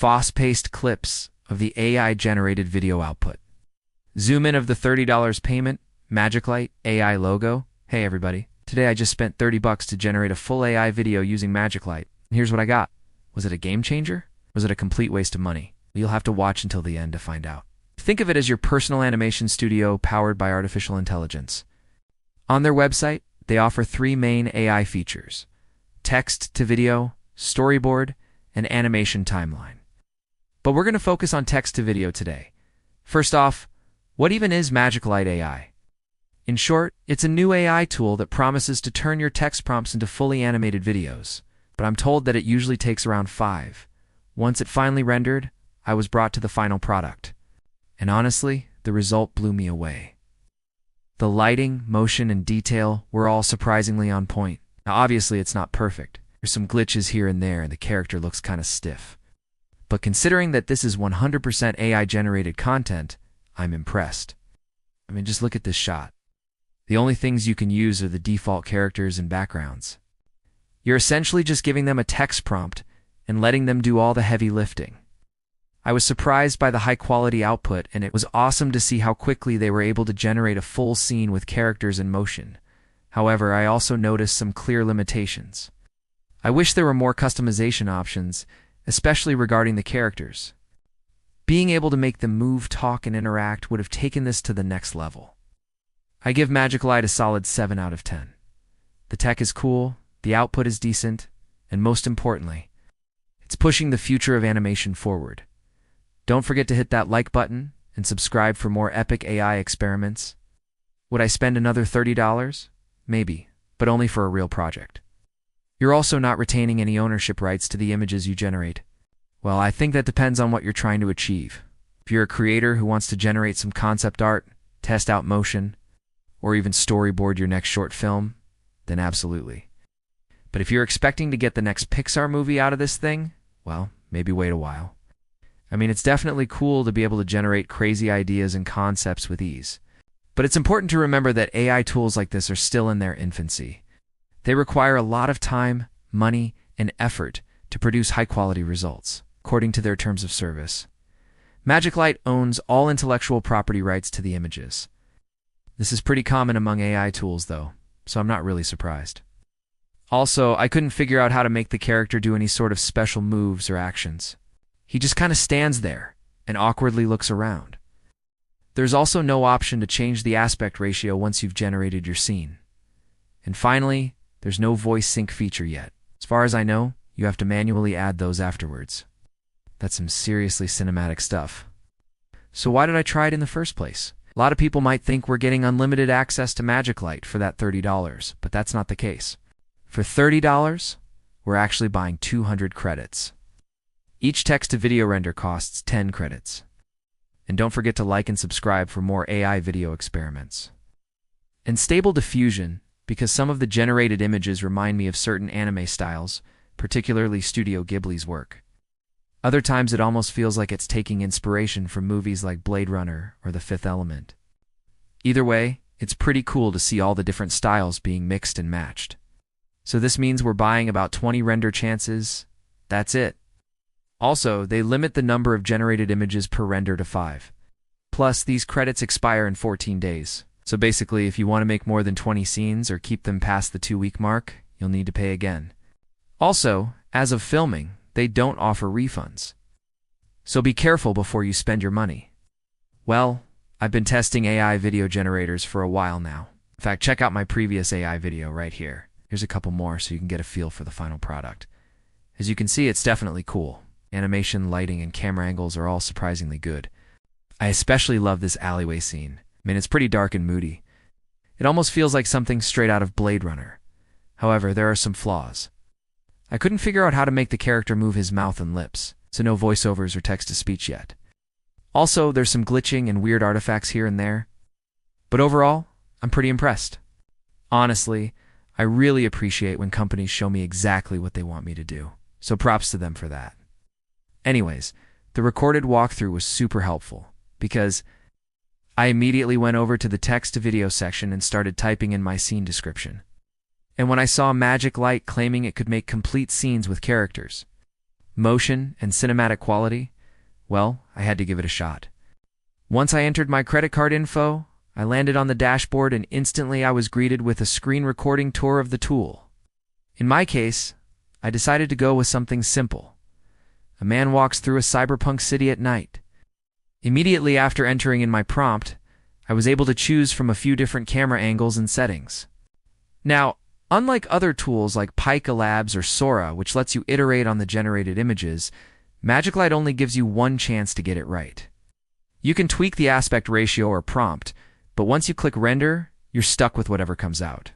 fast-paced clips of the AI-generated video output. Zoom in of the $30 payment, MagicLight.ai logo. Hey everybody, today I just spent $30 to generate a full AI video using MagicLight. And here's what I got. Was it a game changer? Was it a complete waste of money? You'll have to watch until the end to find out. Think of it as your personal animation studio powered by artificial intelligence. On their website, they offer 3 main AI features: text to video, storyboard, and animation timeline. But we're going to focus on text to video today. First off, what even is MagicLight.ai? In short, it's a new AI tool that promises to turn your text prompts into fully animated videos. But I'm told that it usually takes around 5. Once it finally rendered, I was brought to the final product. And honestly, the result blew me away. The lighting, motion, and detail were all surprisingly on point. Now obviously it's not perfect. There's some glitches here and there and the character looks kind of stiff. But considering that this is 100% AI-generated content, I'm impressed. I mean, just look at this shot. The only things you can use are the default characters and backgrounds. You're essentially just giving them a text prompt and letting them do all the heavy lifting. I was surprised by the high-quality output, and it was awesome to see how quickly they were able to generate a full scene with characters in motion. However, I also noticed some clear limitations. I wish there were more customization options, especially regarding the characters. Being able to make them move, talk, and interact would have taken this to the next level. I give MagicLight a solid 7 out of 10. The tech is cool, the output is decent, and most importantly, it's pushing the future of animation forward. Don't forget to hit that like button and subscribe for more epic AI experiments. Would I spend another $30? Maybe, but only for a real project. You're also not retaining any ownership rights to the images you generate. Well, I think that depends on what you're trying to achieve. If you're a creator who wants to generate some concept art, test out motion, or even storyboard your next short film, then absolutely. But if you're expecting to get the next Pixar movie out of this thing, well, maybe wait a while. I mean, it's definitely cool to be able to generate crazy ideas and concepts with ease. But it's important to remember that AI tools like this are still in their infancy. They require a lot of time, money, and effort to produce high-quality results, according to their terms of service. MagicLight owns all intellectual property rights to the images. This is pretty common among AI tools, though, so I'm not really surprised. Also, I couldn't figure out how to make the character do any sort of special moves or actions. He just kind of stands there and awkwardly looks around. There's also no option to change the aspect ratio once you've generated your scene. And finally, there's no voice sync feature yet. As far as I know, you have to manually add those afterwards. That's some seriously cinematic stuff. So why did I try it in the first place? A lot of people might think we're getting unlimited access to MagicLight for that $30, but that's not the case. For $30, we're actually buying 200 credits. Each text-to-video render costs 10 credits. And don't forget to like and subscribe for more AI video experiments. And stable diffusion, because some of the generated images remind me of certain anime styles, particularly Studio Ghibli's work. Other times it almost feels like it's taking inspiration from movies like Blade Runner or The Fifth Element. Either way, it's pretty cool to see all the different styles being mixed and matched. So this means we're buying about 20 render chances. That's it. Also, they limit the number of generated images per render to 5. Plus, these credits expire in 14 days. So basically, if you want to make more than 20 scenes or keep them past the 2-week mark, you'll need to pay again. Also, as of filming, they don't offer refunds. So be careful before you spend your money. Well, I've been testing AI video generators for a while now. In fact, check out my previous AI video right here. Here's a couple more so you can get a feel for the final product. As you can see, it's definitely cool. Animation, lighting, and camera angles are all surprisingly good. I especially love this alleyway scene. I mean, it's pretty dark and moody. It almost feels like something straight out of Blade Runner. However, there are some flaws. I couldn't figure out how to make the character move his mouth and lips, so no voiceovers or text-to-speech yet. Also, there's some glitching and weird artifacts here and there. But overall, I'm pretty impressed. Honestly, I really appreciate when companies show me exactly what they want me to do, so props to them for that. Anyways, the recorded walkthrough was super helpful, because I immediately went over to the text-to-video section and started typing in my scene description. And when I saw MagicLight claiming it could make complete scenes with characters, motion, and cinematic quality, well, I had to give it a shot. Once I entered my credit card info, I landed on the dashboard and instantly I was greeted with a screen recording tour of the tool. In my case, I decided to go with something simple. A man walks through a cyberpunk city at night. Immediately after entering in my prompt, I was able to choose from a few different camera angles and settings. Now, unlike other tools like Pika Labs or Sora, which lets you iterate on the generated images, MagicLight only gives you one chance to get it right. You can tweak the aspect ratio or prompt, but once you click render, you're stuck with whatever comes out.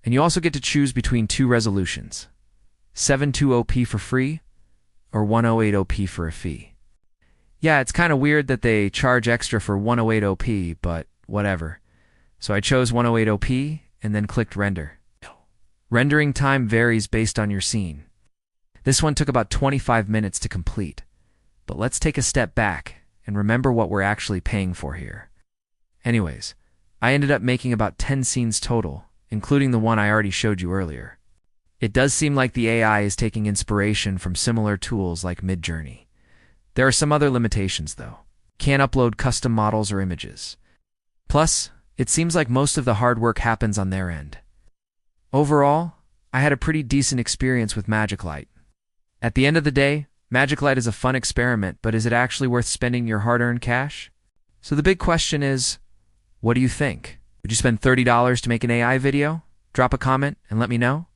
And you also get to choose between two resolutions, 720p for free or 1080p for a fee. Yeah, it's kind of weird that they charge extra for 1080p, but whatever. So I chose 1080p and then clicked render. Rendering time varies based on your scene. This one took about 25 minutes to complete. But let's take a step back and remember what we're actually paying for here. Anyways, I ended up making about 10 scenes total, including the one I already showed you earlier. It does seem like the AI is taking inspiration from similar tools like Midjourney. There are some other limitations though. Can't upload custom models or images. Plus, it seems like most of the hard work happens on their end. Overall, I had a pretty decent experience with MagicLight. At the end of the day, MagicLight is a fun experiment, but is it actually worth spending your hard-earned cash? So the big question is, what do you think? Would you spend $30 to make an AI video? Drop a comment and let me know.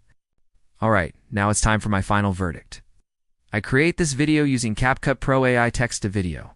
Alright, now it's time for my final verdict. I create this video using CapCut Pro AI text to video.